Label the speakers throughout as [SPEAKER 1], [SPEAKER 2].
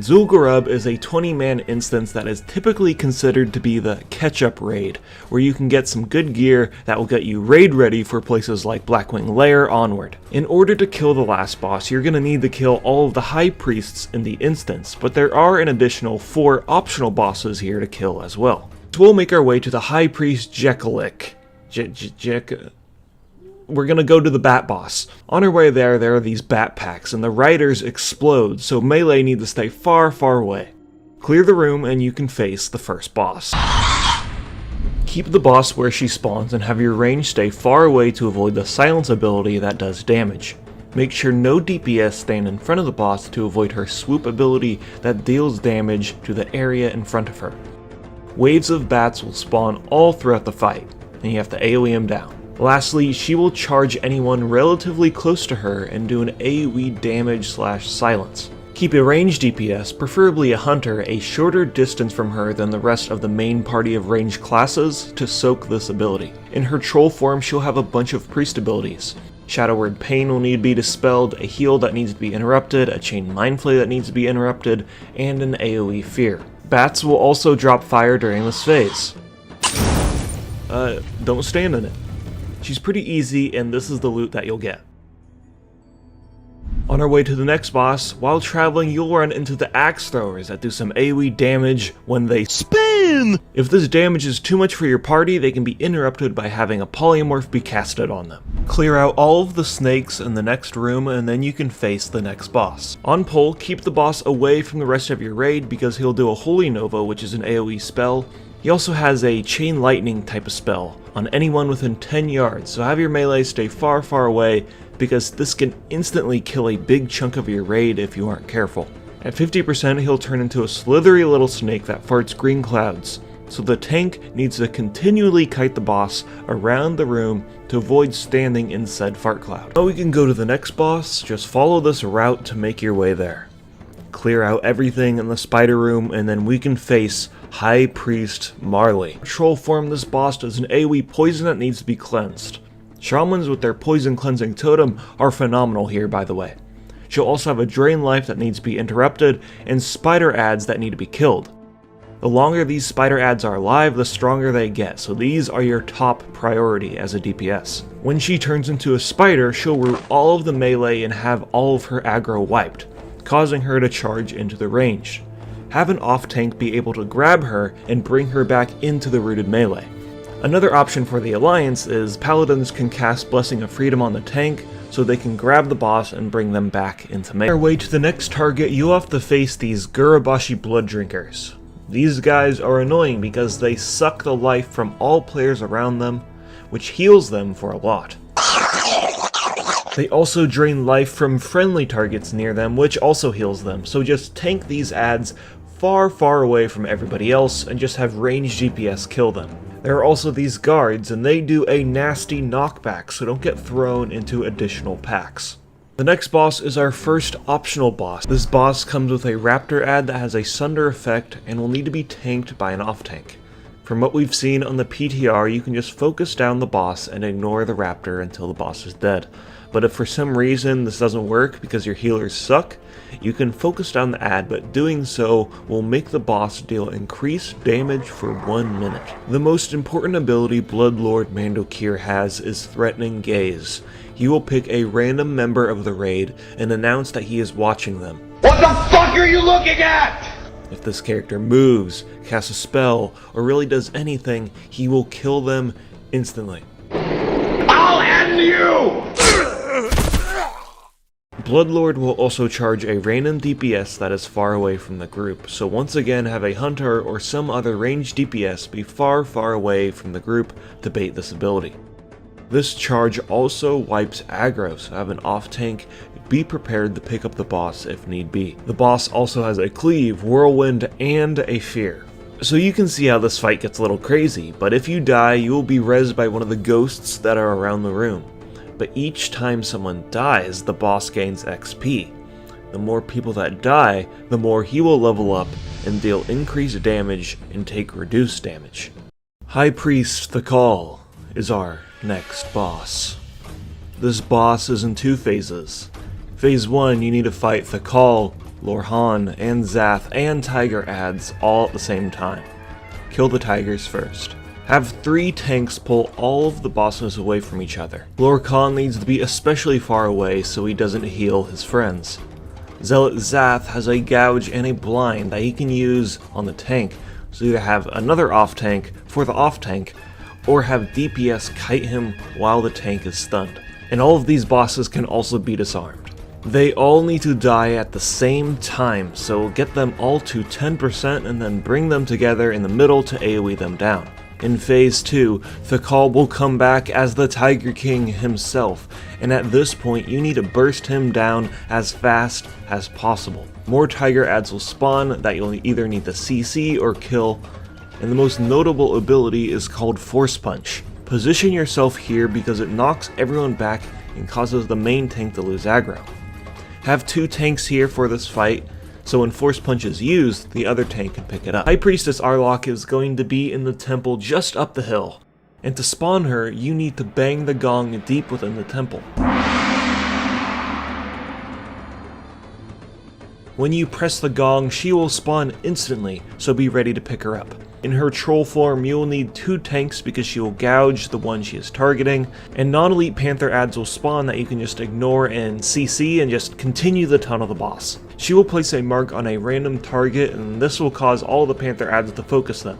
[SPEAKER 1] Gurub is a 20-man instance that is typically considered to be the catch-up raid, where you can get some good gear that will get you raid ready for places like Blackwing Lair onward. In order to kill the last boss, you're going to need to kill all of the high priests in the instance, but there are an additional 4 optional bosses here to kill as well. So we'll make our way to the High Priest Jekalik. We're gonna go to the bat boss. On our way there are these bat packs, and the riders explode, so melee need to stay far, far away. Clear the room, and you can face the first boss. Keep the boss where she spawns, and have your range stay far away to avoid the silence ability that does damage. Make sure no DPS stand in front of the boss to avoid her swoop ability that deals damage to the area in front of her. Waves of bats will spawn all throughout the fight, and you have to AoE them down. Lastly, she will charge anyone relatively close to her and do an AoE damage / silence. Keep a ranged DPS, preferably a hunter, a shorter distance from her than the rest of the main party of ranged classes to soak this ability. In her troll form, she'll have a bunch of priest abilities. Shadow Word Pain will need to be dispelled, a heal that needs to be interrupted, a chain mind flay that needs to be interrupted, and an AoE fear. Bats will also drop fire during this phase. Don't stand in it. She's pretty easy, and this is the loot that you'll get. On our way to the next boss, while traveling you'll run into the axe throwers that do some AoE damage when they spin! If this damage is too much for your party, they can be interrupted by having a polymorph be casted on them. Clear out all of the snakes in the next room, and then you can face the next boss. On pull, keep the boss away from the rest of your raid because he'll do a Holy Nova, which is an AoE spell. He also has a Chain Lightning type of spell on anyone within 10 yards, so have your melee stay far, far away because this can instantly kill a big chunk of your raid if you aren't careful. At 50%, he'll turn into a slithery little snake that farts green clouds, so the tank needs to continually kite the boss around the room to avoid standing in said fart cloud. Now we can go to the next boss, just follow this route to make your way there. Clear out everything in the spider room, and then we can face High Priest Marley. Troll form, this boss does an AoE poison that needs to be cleansed. Shamans with their poison cleansing totem are phenomenal here, by the way. She'll also have a drain life that needs to be interrupted, and spider ads that need to be killed. The longer these spider ads are alive, the stronger they get, so these are your top priority as a DPS. When she turns into a spider, she'll root all of the melee and have all of her aggro wiped, causing her to charge into the range. Have an off-tank be able to grab her and bring her back into the rooted melee. Another option for the Alliance is Paladins can cast Blessing of Freedom on the tank, so they can grab the boss and bring them back into melee. On our way to the next target, you'll have to face these Gurubashi Blood Drinkers. These guys are annoying because they suck the life from all players around them, which heals them for a lot. They also drain life from friendly targets near them, which also heals them, so just tank these ads far, far away from everybody else and just have ranged DPS kill them. There are also these guards, and they do a nasty knockback, so don't get thrown into additional packs. The next boss is our first optional boss. This boss comes with a raptor ad that has a sunder effect and will need to be tanked by an off-tank. From what we've seen on the PTR, you can just focus down the boss and ignore the raptor until the boss is dead. But if for some reason this doesn't work because your healers suck, you can focus down the ad, but doing so will make the boss deal increased damage for 1 minute. The most important ability Bloodlord Mandokir has is Threatening Gaze. He will pick a random member of the raid and announce that he is watching them.
[SPEAKER 2] What the fuck are you looking at?
[SPEAKER 1] If this character moves, casts a spell, or really does anything, he will kill them instantly.
[SPEAKER 2] I'll end you!
[SPEAKER 1] Bloodlord will also charge a random DPS that is far away from the group, so once again have a hunter or some other ranged DPS be far, far away from the group to bait this ability. This charge also wipes aggro, so have an off-tank be prepared to pick up the boss if need be. The boss also has a cleave, whirlwind, and a fear. So you can see how this fight gets a little crazy, but if you die, you will be rezzed by one of the ghosts that are around the room. But each time someone dies, the boss gains XP. The more people that die, the more he will level up and deal increased damage and take reduced damage. High Priest the Call is our next boss. This boss is in 2 phases. Phase 1, you need to fight the Call Lorhan, and Zath, and Tiger adds all at the same time. Kill the tigers first. Have 3 tanks pull all of the bosses away from each other. Lorcan needs to be especially far away so he doesn't heal his friends. Zealot Zath has a gouge and a blind that he can use on the tank, so either have another off tank for the off tank, or have DPS kite him while the tank is stunned. And all of these bosses can also be disarmed. They all need to die at the same time, so get them all to 10% and then bring them together in the middle to AoE them down. In Phase 2, Thakal will come back as the Tiger King himself, and at this point you need to burst him down as fast as possible. More Tiger adds will spawn that you'll either need to CC or kill, and the most notable ability is called Force Punch. Position yourself here because it knocks everyone back and causes the main tank to lose aggro. Have 2 tanks here for this fight, so when Force Punch is used, the other tank can pick it up. High Priestess Arlok is going to be in the temple just up the hill, and to spawn her, you need to bang the gong deep within the temple. When you press the gong, she will spawn instantly, so be ready to pick her up. In her troll form, you will need 2 tanks because she will gouge the one she is targeting, and non-elite Panther adds will spawn that you can just ignore and CC and just continue the ton of the boss. She will place a mark on a random target, and this will cause all the Panther adds to focus them.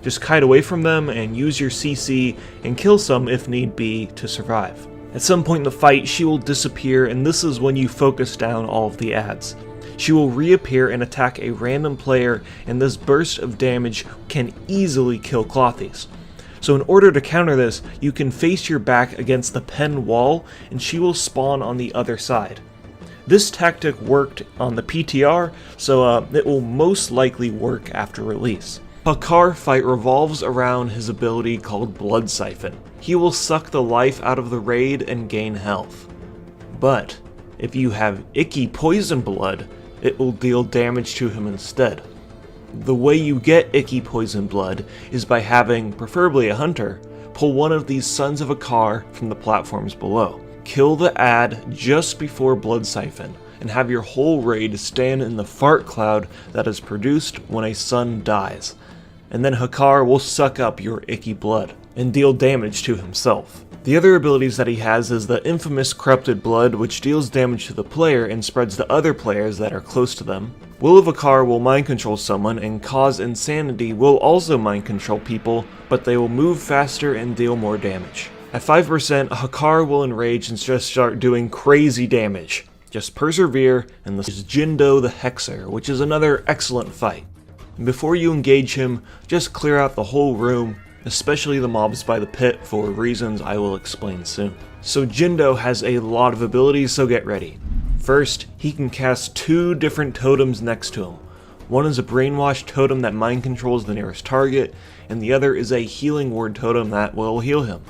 [SPEAKER 1] Just kite away from them and use your CC and kill some if need be to survive. At some point in the fight, she will disappear, and this is when you focus down all of the adds. She will reappear and attack a random player, and this burst of damage can easily kill Clothies. So in order to counter this, you can face your back against the pen wall, and she will spawn on the other side. This tactic worked on the PTR, so it will most likely work after release. Hakar fight revolves around his ability called Blood Siphon. He will suck the life out of the raid and gain health. But if you have Icky Poison Blood, it will deal damage to him instead. The way you get Icky Poison Blood is by having, preferably a hunter, pull one of these Sons of Akar from the platforms below. Kill the ad just before Blood Siphon, and have your whole raid stand in the fart cloud that is produced when a son dies. And then Hakar will suck up your icky blood, and deal damage to himself. The other abilities that he has is the infamous Corrupted Blood, which deals damage to the player and spreads to other players that are close to them. Will of Akar will mind control someone, and Cause Insanity will also mind control people, but they will move faster and deal more damage. At 5%, Hakar will enrage and just start doing crazy damage. Just persevere, and this is Jindo the Hexer, which is another excellent fight. And before you engage him, just clear out the whole room, especially the mobs by the pit for reasons I will explain soon. So Jindo has a lot of abilities, so get ready. First, he can cast 2 different totems next to him. One is a Brainwash totem that mind controls the nearest target, and the other is a Healing Word totem that will heal him.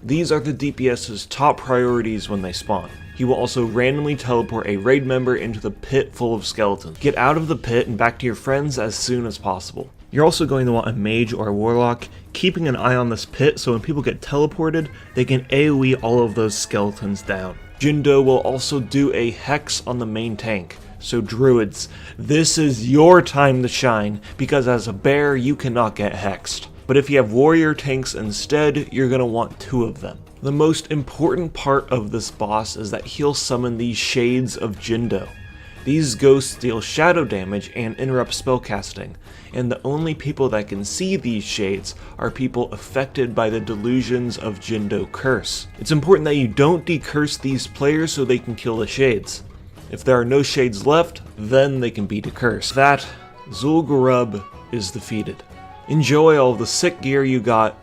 [SPEAKER 1] These are the DPS's top priorities when they spawn. He will also randomly teleport a raid member into the pit full of skeletons. Get out of the pit and back to your friends as soon as possible. You're also going to want a mage or a warlock, keeping an eye on this pit so when people get teleported, they can AoE all of those skeletons down. Jindo will also do a hex on the main tank. So druids, this is your time to shine, because as a bear you cannot get hexed. But if you have warrior tanks instead, you're going to want 2 of them. The most important part of this boss is that he'll summon these Shades of Jindo. These ghosts deal shadow damage and interrupt spellcasting, and the only people that can see these shades are people affected by the delusions of Jindo Curse. It's important that you don't decurse these players so they can kill the shades. If there are no shades left, then they can be decursed. That, Gurub is defeated. Enjoy all the sick gear you got,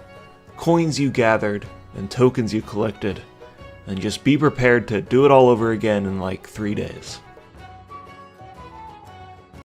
[SPEAKER 1] coins you gathered, and tokens you collected, and just be prepared to do it all over again in like 3 days.